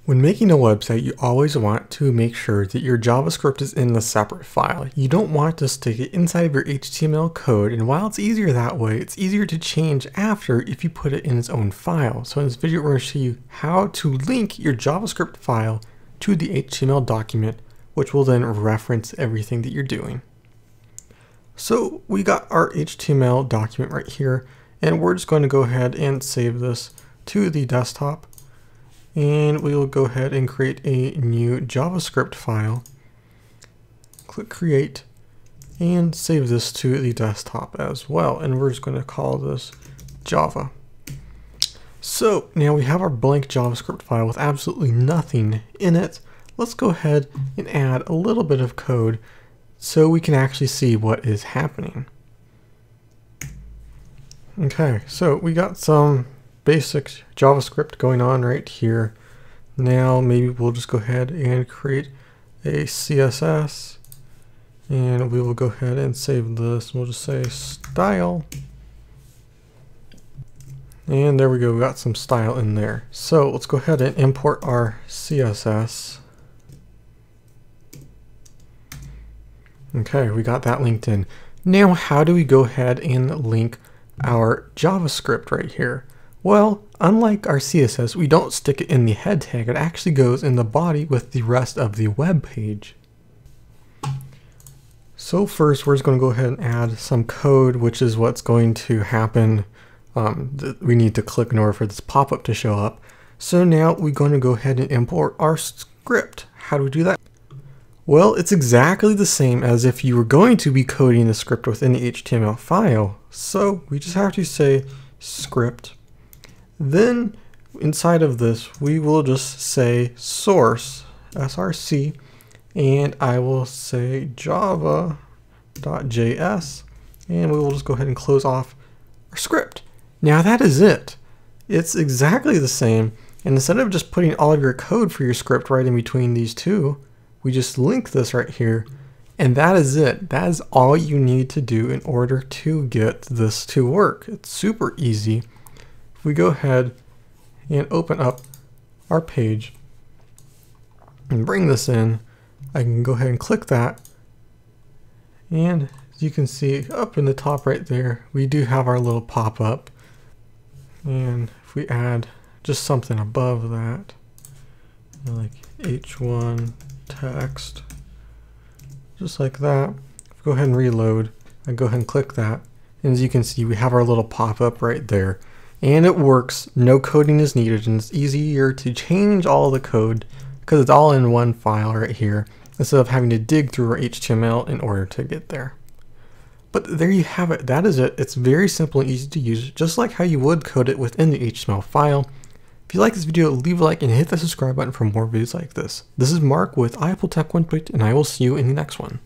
When making a website, you always want to make sure that your JavaScript is in a separate file. You don't want to stick it inside of your HTML code, and while it's easier that way, it's easier to change after if you put it in its own file. So in this video, we're going to show you how to link your JavaScript file to the HTML document, which will then reference everything that you're doing. So we got our HTML document right here, and we're just going to go ahead and save this to the desktop. And we will go ahead and create a new JavaScript file. Click create and save this to the desktop as well. And we're just going to call this Java. So now we have our blank JavaScript file with absolutely nothing in it. Let's go ahead and add a little bit of code so we can actually see what is happening. Okay, so we got some basic JavaScript going on right here. Now maybe we'll just go ahead and create a CSS, and we will go ahead and save this. We'll just say style, and there we go, we got some style in there. So let's go ahead and import our CSS. Okay, we got that linked in. Now how do we go ahead and link our JavaScript right here? Well, unlike our CSS, we don't stick it in the head tag. It actually goes in the body with the rest of the web page. So first, we're just going to go ahead and add some code, which is what's going to happen. We need to click in order for this pop-up to show up. So now we're going to go ahead and import our script. How do we do that? Well, it's exactly the same as if you were going to be coding the script within the HTML file. So we just have to say script. Then inside of this, we will just say source, src, and I will say java.js, and we will just go ahead and close off our script. Now that is it. It's exactly the same, and instead of just putting all of your code for your script right in between these two, we just link this right here, and that is it. That is all you need to do in order to get this to work. It's super easy. If we go ahead and open up our page and bring this in, I can go ahead and click that, and as you can see up in the top right there, we do have our little pop-up. And if we add just something above that, like h1 text, just like that, if we go ahead and reload, I go ahead and click that, and as you can see, we have our little pop-up right there. And it works, no coding is needed, and it's easier to change all the code because it's all in one file right here instead of having to dig through our HTML in order to get there. But there you have it, that is it. It's very simple and easy to use, just like how you would code it within the HTML file. If you like this video, leave a like and hit the subscribe button for more videos like this. This is Mark with iAppleTech 1.0, and I will see you in the next one.